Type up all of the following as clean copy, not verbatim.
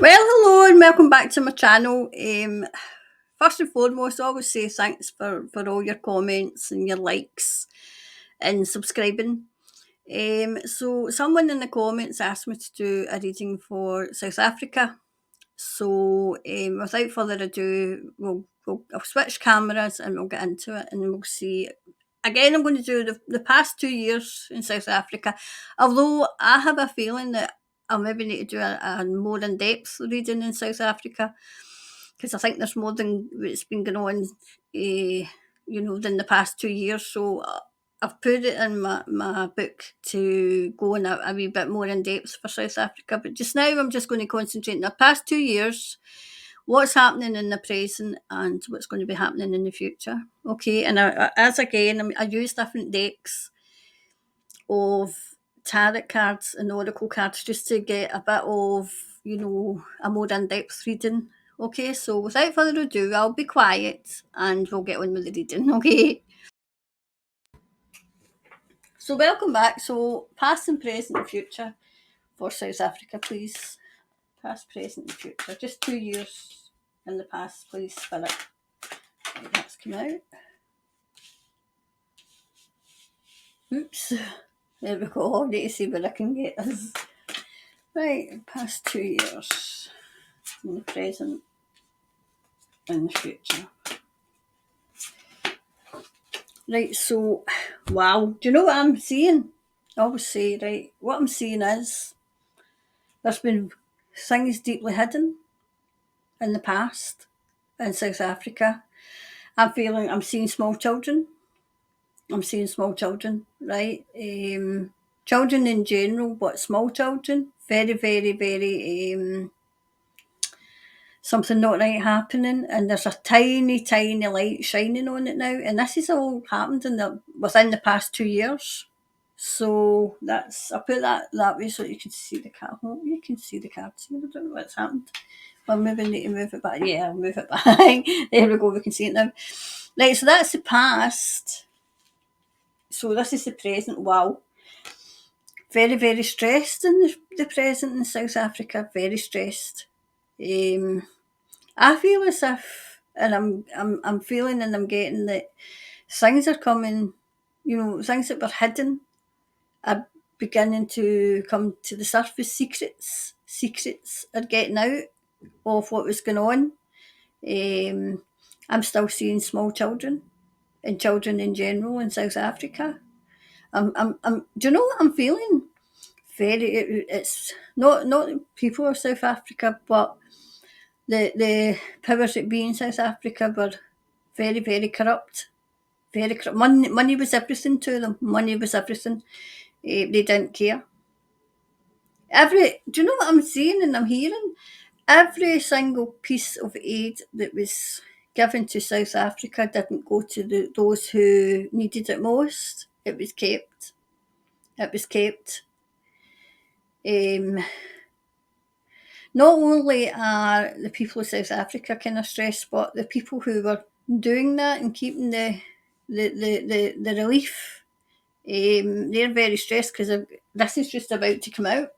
Well, hello and welcome back to my channel. First and foremost, I always say thanks for all your comments and your likes and subscribing. So someone in the comments asked me to do a reading for South Africa. So without further ado, I'll switch cameras and we'll get into it and we'll see. Again, I'm going to do the past 2 years in South Africa. Although I have a feeling that I'll maybe need to do a more in-depth reading in South Africa because I think there's more than what's been going on, than the past 2 years. So I've put it in my book to go in a wee bit more in depth for South Africa. But just now, I'm just going to concentrate on the past 2 years, what's happening in the present, and what's going to be happening in the future. Okay, and I use different decks of tarot cards and oracle cards just to get a bit of, a more in-depth reading. Okay, so without further ado, I'll be quiet and we'll get on with the reading, okay? So welcome back. So past and present and future for South Africa, please. Past, present and future. Just 2 years in the past, please, Spirit. Right, that's come out. Oops. There we go. I'll need to see where I can get this. Right, past 2 years. In the present and the future. Right, so, wow. Do you know what I'm seeing? I always say, right, what I'm seeing is there's been things deeply hidden in the past in South Africa. I'm seeing small children. I'm seeing small children, right? Children in general, but small children, very, very, very something not right happening, and there's a tiny, tiny light shining on it now. And this has all happened within the past 2 years. So I put that way so you can see the card. Oh, you can see the cards here. I don't know what's happened. Well, maybe I need to move it back. Yeah, I'll move it back. There we go. We can see it now. Right, so that's the past. So this is the present. Wow. Very, very stressed in the present in South Africa. Very stressed. I feel as if, and I'm feeling, and I'm getting that things are coming. Things that were hidden are beginning to come to the surface. Secrets are getting out of what was going on. I'm still seeing small children and children in general in South Africa. Do you know what I'm feeling? It's not people of South Africa, but the powers that be in South Africa were very, very corrupt. Very corrupt. Money was everything to them. Money was everything. They didn't care. Do you know what I'm seeing and I'm hearing? Every single piece of aid that was given to South Africa didn't go to those who needed it most. It was kept. It was kept. Not only are the people of South Africa kind of stressed, but the people who were doing that and keeping the relief, they're very stressed because this is just about to come out.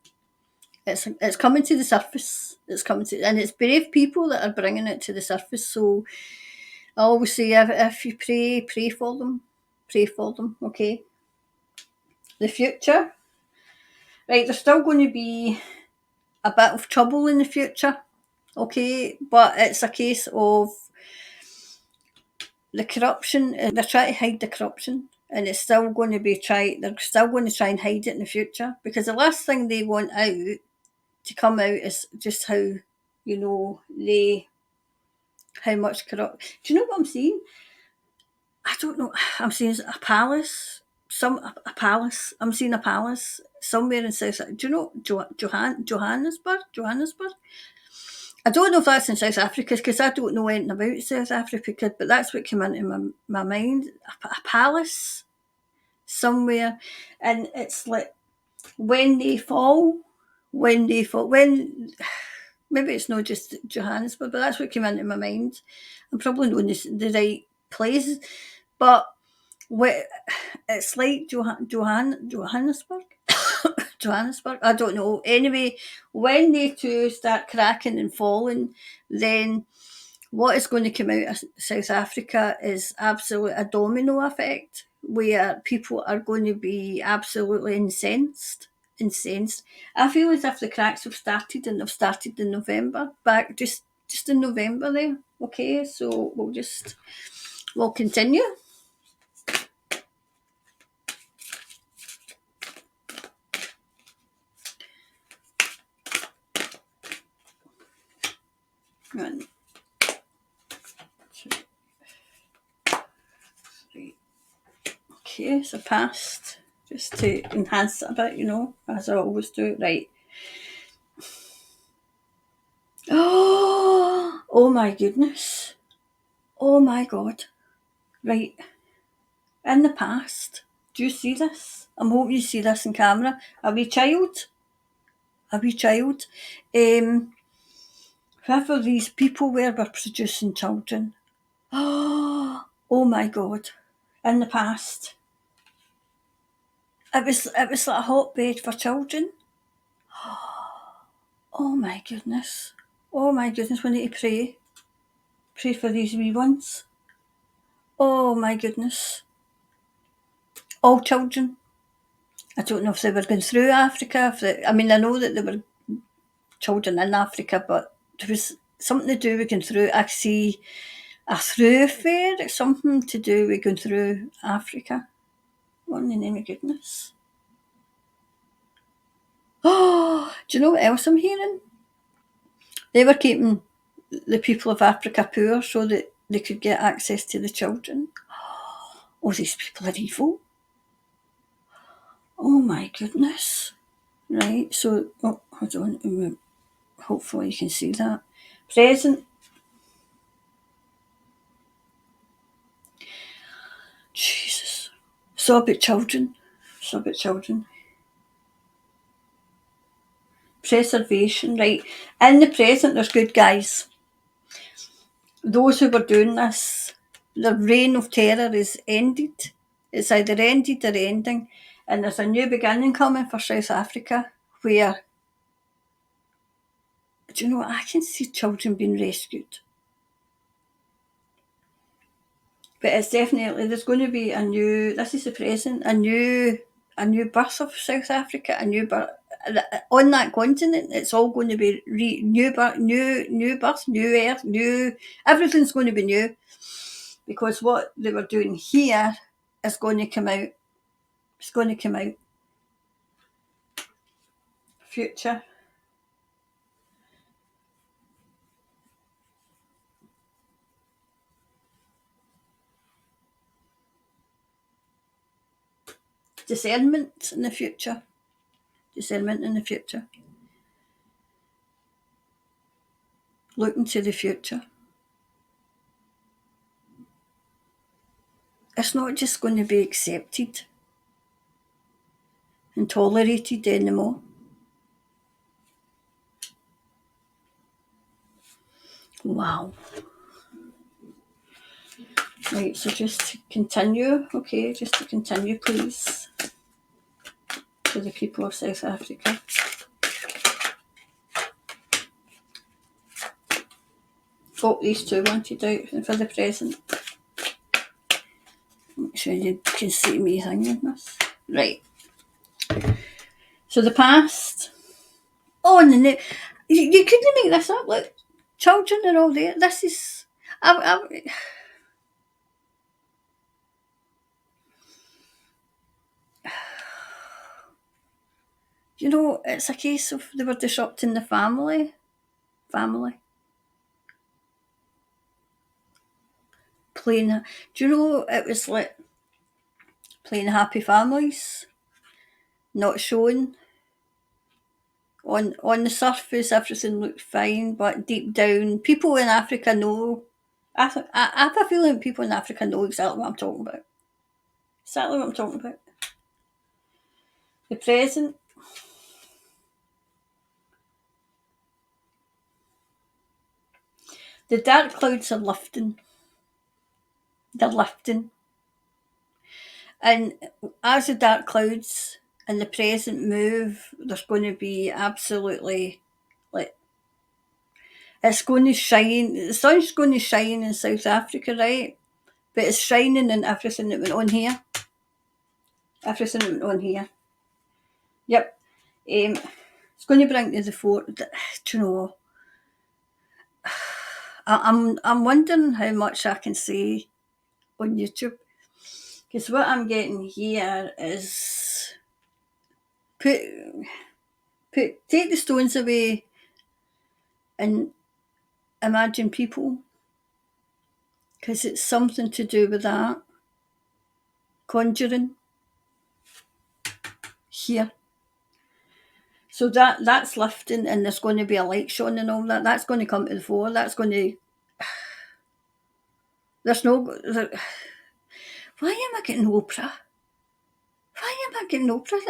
It's coming to the surface. And it's brave people that are bringing it to the surface. So I always say, if you pray for them, okay? The future, right? There's still going to be a bit of trouble in the future, okay? But it's a case of the corruption. They're trying to hide the corruption, and it's still going to be they're still going to try and hide it in the future, because the last thing they want out to come out is just how much corrupt. Do you know what I'm seeing? I don't know. I'm seeing a palace. A palace. I'm seeing a palace somewhere in South. Do you know Johannesburg? Johannesburg. I don't know if that's in South Africa because I don't know anything about South Africa, but that's what came into my mind. A palace somewhere, and it's like when they fall, when maybe it's not just Johannesburg, but that's what came into my mind. I'm probably not in the right place, but it's like Johannesburg. Johannesburg, I don't know. Anyway, when they two start cracking and falling, then what is going to come out of South Africa is absolutely a domino effect where people are going to be absolutely incensed. Incensed. I feel as if the cracks have started and they've started in November, back just in November there. Okay, so we'll continue. One, two, three. Okay, so passed. Just to enhance it a bit, as I always do. Right. Oh my goodness. Oh my God. Right. In the past, do you see this? I'm hoping you see this in camera. A wee child. A wee child. Whoever these people were producing children. Oh my God. In the past. It was like a hotbed for children. Oh my goodness. Oh my goodness, we need to pray. Pray for these wee ones. Oh my goodness. All children. I don't know if they were going through Africa. I know that there were children in Africa, but there was something to do with going through. I see a thoroughfare, something to do with going through Africa. What in the name of goodness? Oh, do you know what else I'm hearing? They were keeping the people of Africa poor so that they could get access to the children. Oh, these people are evil. Oh my goodness. Right, so, hold on. Hopefully you can see that. Present. Jesus. So about children. Preservation, right. In the present, there's good guys. Those who were doing this, the reign of terror is ended. It's either ended or ending. And there's a new beginning coming for South Africa where, do you know what, I can see children being rescued. But it's definitely, there's going to be this is the present, a new birth of South Africa, a new birth. On that continent, it's all going to be new birth, new earth, new, everything's going to be new. Because what they were doing here is going to come out. It's going to come out. Future. Discernment in the future. Discernment in the future. Looking to the future. It's not just going to be accepted and tolerated anymore. Wow. Right, so just to continue, please, to the people of South Africa. Oh, these two wanted out, and for the present. Make sure you can see me hanging this. Right. So the past. Oh, and the new. You couldn't make this up. Look, children are all there. This is. It's a case of they were disrupting the family. Playing. Do you know it was like playing happy families, not showing. On the surface, everything looked fine, but deep down, people in Africa know. I have a feeling people in Africa know exactly what I'm talking about. Exactly what I'm talking about. The present. The dark clouds are lifting. They're lifting. And as the dark clouds in the present move, there's going to be absolutely, like, it's going to shine. The sun's going to shine in South Africa, right? But it's shining in everything that went on here. Everything that went on here. Yep. It's going to bring to the fore. Do you know? I'm wondering how much I can say on YouTube, because what I'm getting here is take the stones away and imagine people, because it's something to do with that. Conjuring here. So that's lifting, and there's going to be a light shone and all that. That's going to come to the fore. That's going to. There's no. Why am I getting Oprah? Why am I getting Oprah?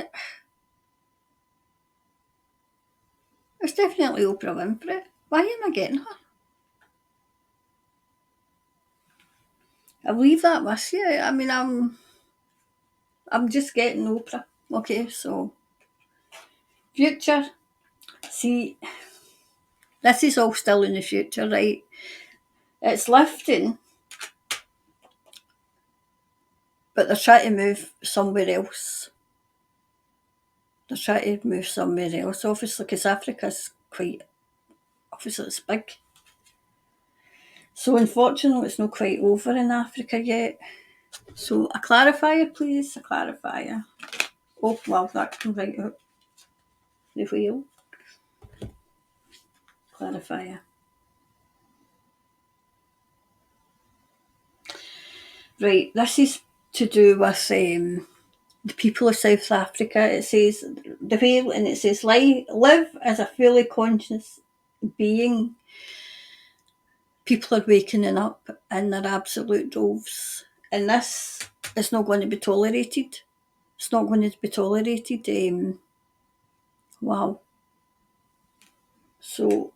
It's definitely Oprah Winfrey. Why am I getting her? I'll leave that with you. I mean, I'm just getting Oprah. Okay, so future. See, this is all still in the future, right? It's lifting, but they're trying to move somewhere else. They're trying to move somewhere else, obviously, because Africa's quite, obviously it's big. So unfortunately, it's not quite over in Africa yet. So a clarifier, please, a clarifier. Oh, well, that can write out the wheel. Clarifier. Right, this is to do with the people of South Africa. It says the whale, and it says live as a fully conscious being. People are waking up in their absolute droves, and this is not going to be tolerated. It's not going to be tolerated. Wow. So,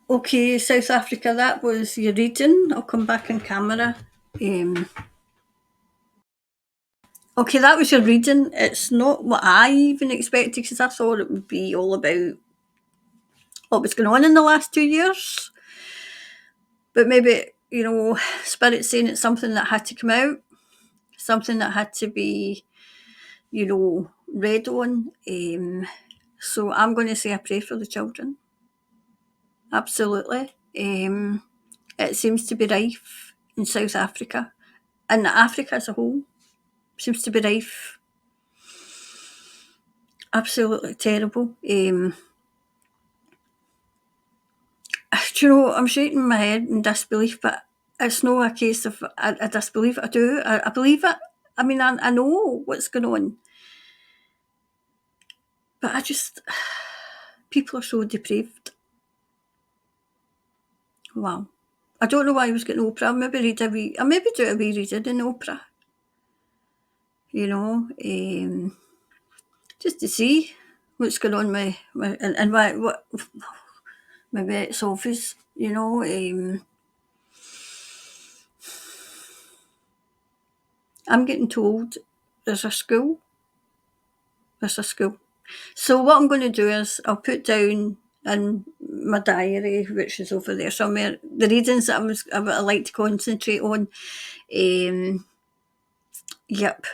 okay, South Africa, that was your reading. I'll come back in camera. Okay, that was your reading. It's not what I even expected, because I thought it would be all about what was going on in the last 2 years. But maybe, Spirit's saying it's something that had to come out, something that had to be, read on. So I'm going to say I pray for the children. Absolutely. It seems to be rife in South Africa, and Africa as a whole seems to be rife. Absolutely terrible. I'm shaking my head in disbelief, but it's not a case of a disbelief. I believe it. I mean, I know what's going on, but people are so depraved. Wow. I don't know why I was getting Oprah. I maybe do a wee reading in Oprah. Just to see what's going on and what my vet's office. I'm getting told there's a school. So what I'm going to do is I'll put down in my diary, which is over there somewhere, the readings that I like to concentrate on. Yep,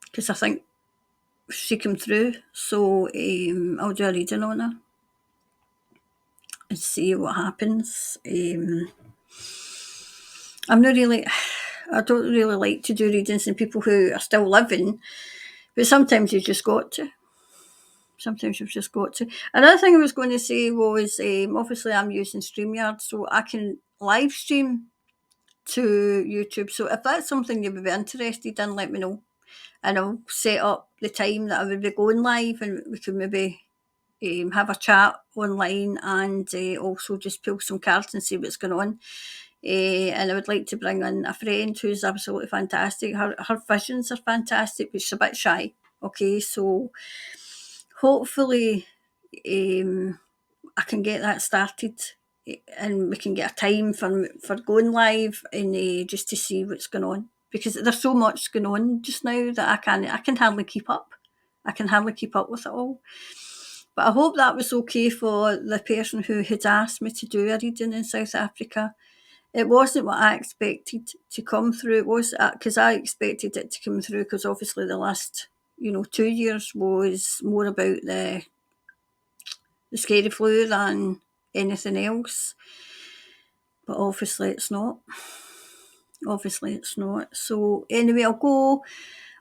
because I think she came through. So I'll do a reading on her and see what happens. I don't really like to do readings in people who are still living, but sometimes you've just got to. Another thing I was going to say was, obviously I'm using StreamYard, so I can live stream to YouTube. So if that's something you would be interested in, let me know. And I'll set up the time that I would be going live, and we could maybe have a chat online, and also just pull some cards and see what's going on. And I would like to bring in a friend who's absolutely fantastic. Her visions are fantastic, but she's a bit shy. Okay, so hopefully I can get that started, and we can get a time for going live, and just to see what's going on, because there's so much going on just now that I can hardly keep up. I can hardly keep up with it all. But I hope that was okay for the person who had asked me to do a reading in South Africa. It wasn't what I expected to come through. It was because I expected it to come through, because obviously the last 2 years was more about the scary flu than anything else. But obviously it's not. Obviously it's not. So anyway, I'll go.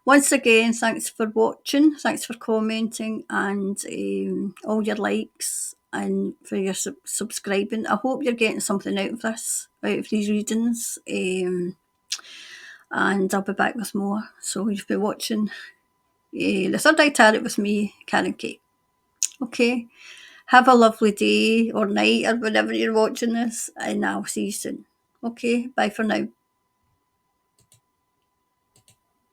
Once again, thanks for watching, thanks for commenting, and all your likes, and for your subscribing. I hope you're getting something out of this, out of these readings, and I'll be back with more. So you've been watching The Third Eye Tarot with me, Karen Kate. Okay, have a lovely day or night or whenever you're watching this, and I'll see you soon. Okay, bye for now.